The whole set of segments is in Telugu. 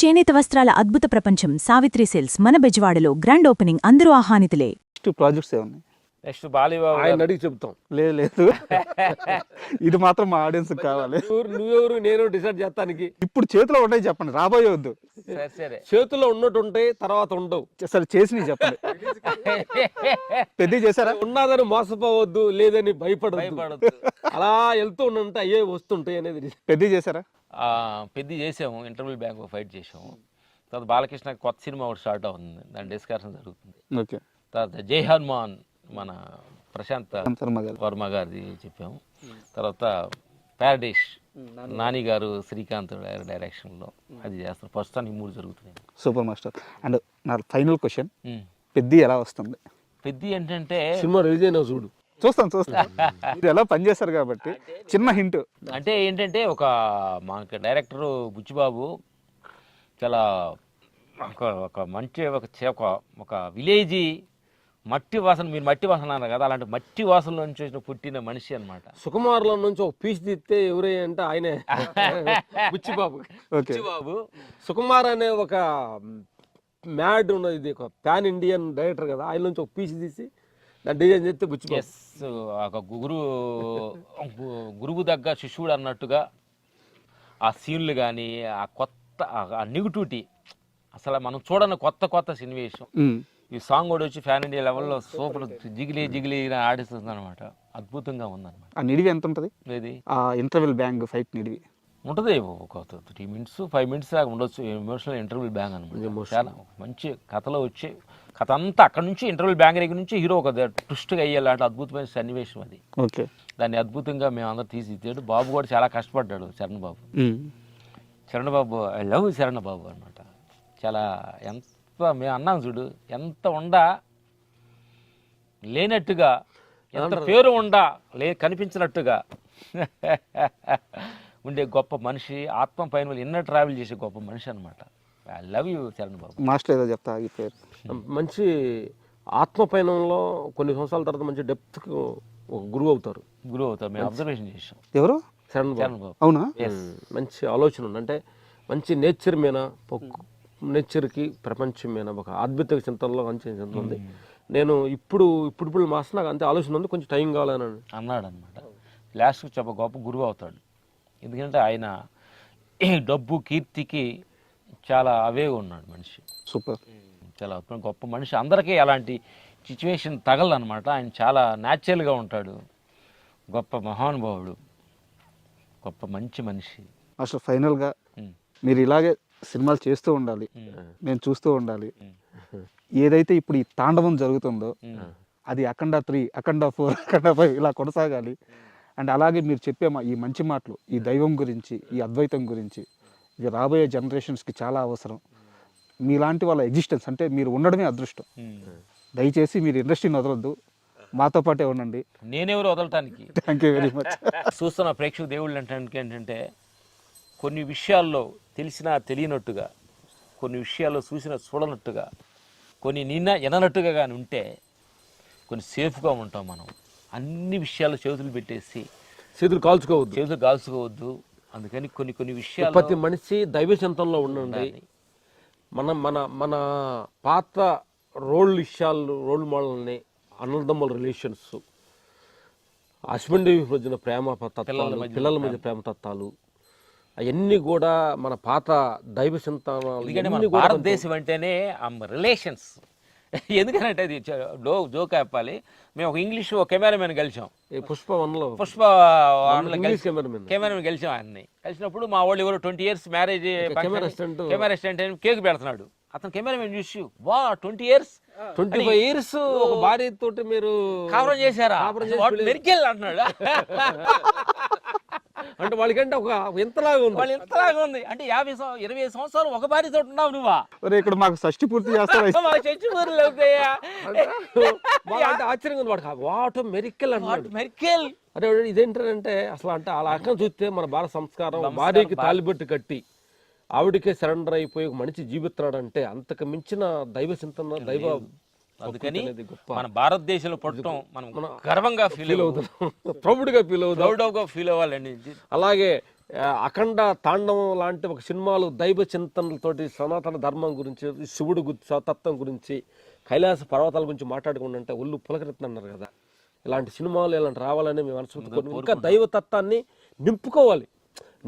చేనేత వస్త్రాల అద్భుత ప్రపంచం సావిత్రి సేల్స్ మన బెజవాడలో గ్రాండ్ ఓపెనింగ్ అందరూ ఆహ్వానితులే. నెక్స్ట్ ప్రాజెక్ట్స్ ఏమున్నాయి? నెక్స్ట్ బాలీబాబు ఆయన అడిగి చెప్తాం. లేదు లేదు ఇది మాత్రం మా ఆడియన్స్ కావాలి. నువ్వెవరు నేను డిసైడ్ చేస్తానికి. ఇప్పుడు చేతిలో ఉంటాయి చెప్పండి, రాబోయే వద్దు. సరే సరే చేతుల్లో ఉన్నట్టు ఉంటాయి, తర్వాత ఉండవు. సరే చేసినవి చెప్పండి. పెద్ద చేశారా? ఉన్నదని మోసపోవద్దు, లేదని భయపడదు. భయపడద్దు. అలా వెళ్తూ ఉంటే అయ్యే వస్తుంటాయి అనేది. పెద్ద చేశారా? పెద్ద చేసాము, ఇంటర్వ్యూ బ్యాంక్ ఫైట్ చేసాము. తర్వాత బాలకృష్ణ కొత్త సినిమా ఒకటి స్టార్ట్ అవుతుంది, దాని డిస్కషన్ జరుగుతుంది. ఓకే. తర్వాత జై హనుమాన్ మన ప్రశాంత్ శర్మ వర్మ గారిది చెప్పాము. తర్వాత ప్యారడైస్ నాని గారు శ్రీకాంత్ గారి డైరెక్షన్లో అది చేస్తారు. ప్రస్తుతానికి 3 జరుగుతున్నాయి. Super master. అండ్ నా ఫైనల్ క్వశ్చన్, పెద్ద ఎలా వస్తుంది? పెద్ద ఏంటంటే సినిమా రిలీజ్ అయినా చూడు. చూస్తాను మీరు ఎలా పనిచేస్తారు కాబట్టి చిన్న హింట్ అంటే ఏంటంటే మాకు డైరెక్టర్ బుచ్చిబాబు చాలా ఒక మంచి ఒక విలేజీ మట్టి వాసన, మీరు మట్టి వాసన అన్నారు కదా, అలాంటి మట్టి వాసన నుంచి పుట్టిన మనిషి అనమాట. సుకుమార్లో నుంచి ఒక పీస్ తీస్తే ఎవరే అంటే ఆయనే బుచ్చిబాబు. బుచ్చిబాబు సుకుమార్ అనే ఒక మ్యాడ్ ఉన్నది, ఇది ఒక పాన్ ఇండియన్ డైరెక్టర్ కదా, ఆయన నుంచి ఒక పీస్ తీసి దాన్ని డిజైన్ చేస్తే బుచ్చిబాబు. ఒక గురువు దగ్గర శిష్యుడు అన్నట్టుగా ఆ సీన్లు కానీ ఆ కొత్త ఆ నెగిటివిటీ, అసలు మనం చూడని కొత్త సన్నివేశం. ఈ సాంగ్ కూడా వచ్చి ఫ్యాన్ ఇండియా లెవెల్లో సూపర్ జిగిలి ఆడిస్తుంది అనమాట. అద్భుతంగా ఉందన్నమాట. ఆ నిడివి ఎంత ఉంటుంది? ఏది ఆ ఇంటర్వెల్ బ్యాంగ్ ఫైట్ నిడివి ఉంటుంది ఒక 3 minutes 5 minutes దాకా ఉండొచ్చు. ఎమోషనల్ ఇంటర్వెల్ బ్యాంగ్ అనమాట. చాలా మంచి కథలో వచ్చే కథ అంతా అక్కడ నుంచి ఇంటర్వెల్ బ్యాంగ్ దగ్గర నుంచి హీరో ఒక ట్విస్ట్గా అయ్యేలాంటి అద్భుతమైన సన్నివేశం అది. ఓకే. దాన్ని అద్భుతంగా మేము అందరూ తీసిచ్చాడు. బాబు కూడా చాలా కష్టపడ్డాడు. చరణ్ బాబు ఐ లవ్ చరణ్ బాబు అనమాట. చాలా ఎంత మేము అన్నాం చూడు, ఎంత ఉండా లేనట్టుగా, ఎంత పేరు ఉండా కనిపించినట్టుగా ఉండే గొప్ప మనిషి, ఆత్మ పైన ఇన్నర్ ట్రావెల్ చేసే గొప్ప మనిషి అనమాట. I love you Charan Babu. Master ఏదో చెప్తా ఈ పేరు. మంచి ఆత్మ పయనంలో కొన్ని సంవత్సరాల తర్వాత మంచి డెప్త్కు ఒక గురువు అవుతారు. మేము అబ్జర్వేషన్ చేసాం. ఎవరు? చరణ్ బాబు. అవునా? మంచి ఆలోచన ఉంది. అంటే మంచి నేచర్ మీద, నేచర్కి ప్రపంచం మీద ఒక అద్భుత చింతనలో మంచి చింతన ఉంది. నేను ఇప్పుడు మాస్టర్ నాకు అంతే ఆలోచన ఉంది, కొంచెం టైం కావాలని అన్నాడు అనమాట. లాస్ట్కి చెప్ప గొప్ప గురువు అవుతాడు. ఎందుకంటే ఆయన డబ్బు కీర్తికి చాలా అవే ఉన్నాడు మనిషి. సూపర్. చాలా గొప్ప మనిషి. అందరికీ అలాంటి సిచ్యువేషన్ తగలనమాట. ఆయన చాలా న్యాచురల్గా ఉంటాడు. గొప్ప మహానుభావుడు, గొప్ప మంచి మనిషి. అసలు ఫైనల్గా మీరు ఇలాగే సినిమాలు చేస్తూ ఉండాలి, నేను చూస్తూ ఉండాలి. ఏదైతే ఇప్పుడు ఈ తాండవం జరుగుతుందో అది అఖండ 3, అఖండ 4, అఖండ 5 ఇలా కొనసాగాలి. అండ్ అలాగే మీరు చెప్పే ఈ మంచి మాటలు, ఈ దైవం గురించి, ఈ అద్వైతం గురించి, ఇది రాబోయే జనరేషన్స్కి చాలా అవసరం. మీలాంటి వాళ్ళ ఎగ్జిస్టెన్స్ అంటే మీరు ఉండడమే అదృష్టం. దయచేసి మీరు ఇండస్ట్రీని వదలొద్దు, మాతో పాటే ఉండండి. నేనెవరు వదలటానికి. Thank you very much. చూస్తున్న ప్రేక్షక దేవుళ్ళు ఏంటంటే కొన్ని విషయాల్లో తెలిసినా తెలియనట్టుగా, కొన్ని విషయాల్లో చూసినా చూడనట్టుగా, కొన్ని ఎననట్టుగా కానీ ఉంటే కొన్ని సేఫ్గా ఉంటాం మనం. అన్ని విషయాల్లో చేతులు పెట్టేసి చేతులు కాల్చుకోవద్దు. అందుకని కొన్ని విషయాలు ప్రతి మనిషి దైవ చింతనలో ఉండండి. మన పాత రోల్ మోడల్ని, అన్నదమ్ముల రిలేషన్స్, హస్బెండ్ మధ్యన ప్రేమ తత్వాలు, పిల్లల మధ్య ప్రేమ తత్వాలు, అవన్నీ కూడా మన పాత దైవ చింతనాలు. ఎందుకంటే మన భారతదేశం అంటేనే రిలేషన్స్. ఎందుకంటే అది జోక్ చెప్పాలి. మేము ఒక ఇంగ్లీష్ కెమెరామెన్ కలిసాం, పుష్ప కెమెరామెన్ కలిసాం. ఆయన్ని కలిసినప్పుడు మా వాళ్ళు ఎవరు 20 years marriage camera assistant cake పెడుతున్నాడు. అతను కెమెరామెన్ చూసి 20 years 25 years ఒక భార్య తోటి మీరు కాపురం చేశారా మెరికెల్ అంటున్నాడు. అంటే వాళ్ళకంటే ఒక ఎంతలాగా ఉంది అంటే 20 సంవత్సరాలు ఒక భార్యతో ఉన్నావు నువ్వా? ఇక్కడ మాకు షష్టి పూర్తి చేస్తారు. ఆశ్చర్యంగా ఉంది వాడు. వాట్ మెరికెల్ అన్నాడు. మెరికెల్ అదే ఇదేంటంటే అసలు అంటే అలా అర్థం చూస్తే మన భారత సంస్కారం, భార్యకి తాలిబొట్టు కట్టి ఆవిడకే సరెండర్ అయిపోయి ఒక మనిషి జీవిస్తున్నాడంటే అంతకు మించిన దైవ చింతన, దైవ. అందుకని మన భారతదేశంలో పుట్టడం మనం గర్వంగా ఫీల్ అవుతాం, ప్రౌడ్గా ఫీల్ ఫీల్ అవ్వాలండి. అలాగే అఖండ తాండవం లాంటి ఒక సినిమాలు దైవ చింతనలతోటి సనాతన ధర్మం గురించి, శివుడు తత్వం గురించి, కైలాస పర్వతాల గురించి మాట్లాడుకుంటుంటే ఒళ్ళు పులకరెత్తున్నారు కదా. ఇలాంటి సినిమాలు ఇలాంటి రావాలని మేము మనసు ఇంకా దైవతత్వాన్ని నింపుకోవాలి.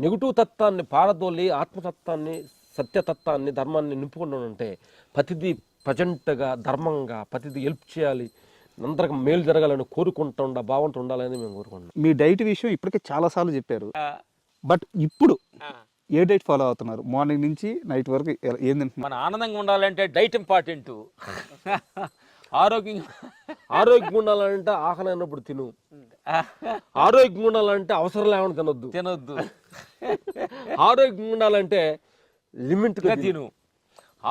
నెగిటివ్ తత్వాన్ని పారదోలి ఆత్మతత్వాన్ని, సత్యతత్వాన్ని, ధర్మాన్ని నింపుకుంటూ ఉంటే ప్రతిదీ ప్రజెంట్గా, ధర్మంగా, ప్రతిదీ హెల్ప్ చేయాలి, అందరికి మేలు జరగాలని కోరుకుంటూ భావంతో ఉండాలని మేము కోరుకుంటున్నాం. మీ డైట్ విషయం ఇప్పటికే చాలాసార్లు చెప్పారు, బట్ ఇప్పుడు ఏ డైట్ ఫాలో అవుతున్నారు? మార్నింగ్ నుంచి నైట్ వరకు ఏం తింటున్నారు? మన ఆనందంగా ఉండాలంటే డైట్ ఇంపార్టెంట్. ఆరోగ్యంగా ఉండాలంటే ఆకలి అయినప్పుడు తిను, ఆరోగ్యంగా ఉండాలంటే అవసరం లేకుండా తినొద్దు, ఆరోగ్యంగా ఉండాలంటే లిమిట్గా తిను.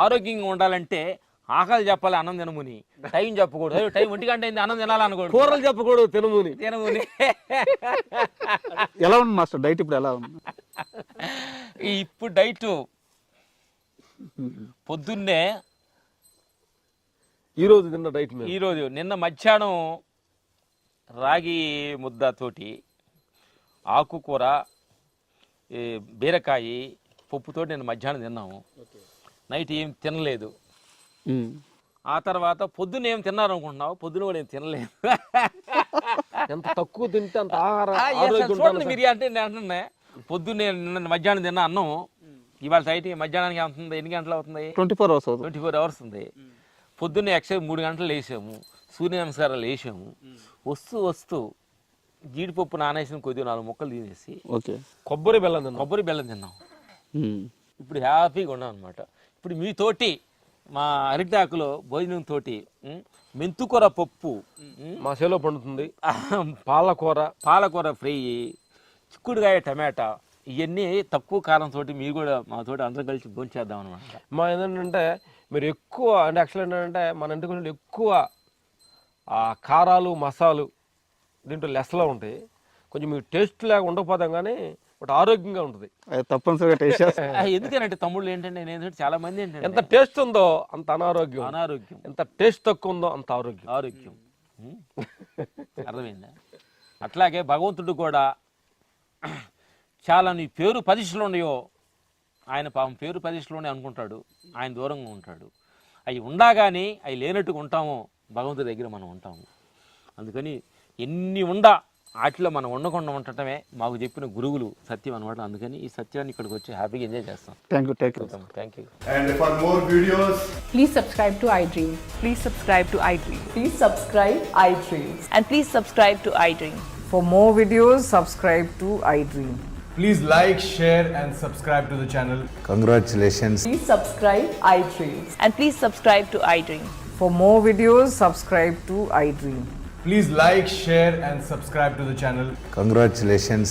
ఆరోగ్యంగా ఉండాలంటే ఆకలి చెప్పాలి, అన్నం తినముని. టైం చెప్పకూడదు, టైం 1 గంట అయింది అన్నం తినాలనుకోడు, కూరలు చెప్పకూడదు, తినముని. ఎలా ఉంది మాస్టర్ డైట్ ఇప్పుడు? ఎలా ఉంది ఇప్పుడు డైట్? పొద్దున్నే ఈరోజు తిన్న డైట్ నిన్న మధ్యాహ్నం రాగి ముద్దతోటి ఆకుకూర, బీరకాయ పప్పుతోటి నేను మధ్యాహ్నం తిన్నాము. నైట్ ఏం తినలేదు. ఆ తర్వాత పొద్దున్న ఏం తిన్నారు అనుకుంటున్నావు? పొద్దున కూడా ఏం తినలేదు. ఎంత తక్కువ తింటే అంత చూడండి మీరు. అంటే నేను అంటున్నా, పొద్దున్నే నిన్న మధ్యాహ్నం తిన్న అన్నం ఇవాళ నైట్ మధ్యాహ్నానికి అవుతుంది. ఎన్ని గంటలు అవుతుంది? 24 అవర్స్ ఉంది. పొద్దున్నే ఎక్సైజ్ 3 గంటలు లేసాము, సూర్య నమస్కారాలు వేసాము. వస్తూ జీడిపప్పు నానేసిన కొద్దిగా 4 ముక్కలు తినేసి కొబ్బరి బెల్లం తిన్నాం. ఇప్పుడు హ్యాపీగా ఉన్నాం అనమాట. ఇప్పుడు మీతోటి మా అరిటాకులో భోజనంతో మెంతుకూర పప్పు మా చేలో పండుతుంది, పాలకూర ఫ్రై, చిక్కుడుకాయ టమాటా, ఇవన్నీ తక్కువ కారంతో మీరు కూడా మాతోటి అందరం కలిసి భోంచేద్దాం అనమాట. మా ఏంటంటే మీరు ఎక్కువ అంటే యాక్చువల్ ఏంటంటే మన ఇంటి కొంచెం ఎక్కువ కారాలు మసాలు దీంట్లో లెస్లో ఉంటాయి. కొంచెం మీకు టేస్ట్ లాగా ఉండకపోతాం కానీ బట్ ఆరోగ్యంగా ఉంటుంది. తప్పనిసరిగా టేస్ట్ ఎందుకంటే తమ్ముళ్ళు ఏంటంటే నేను చాలా మంది ఏంటంటే ఎంత టేస్ట్ ఉందో అంత అనారోగ్యం, ఎంత టేస్ట్ తక్కువ ఉందో అంత ఆరోగ్యం. అర్థమైందా? అట్లాగే భగవంతుడు కూడా చాలా నీ పేరు ప్రతిష్టలు ఉన్నాయో ఆయన పాపం పేరు ప్రతిష్టలోనే అనుకుంటాడు, ఆయన దూరంగా ఉంటాడు. అవి ఉండగానే అవి లేనట్టుగా ఉంటామో భగవంతుడి దగ్గర మనం ఉంటాము. అందుకని ఎన్ని వాటిలో మనం ఉండకుండా ఉండటమే మాకు చెప్పిన గురువులు సత్యం అనమాట. అందుకని ఈ సత్యాన్ని ఇక్కడికి వచ్చి హ్యాపీగా ఎంజాయ్ చేస్తాం. Thank you. And for more videos, Please subscribe to iDream. Please subscribe to iDream. Please subscribe iDream. And please subscribe to iDream. For more videos, subscribe to iDream. please like, share and subscribe to the channel. Congratulations. Please subscribe iDream. And please subscribe to iDream. For more videos, subscribe to iDream. Please like, share and subscribe to the channel. Congratulations.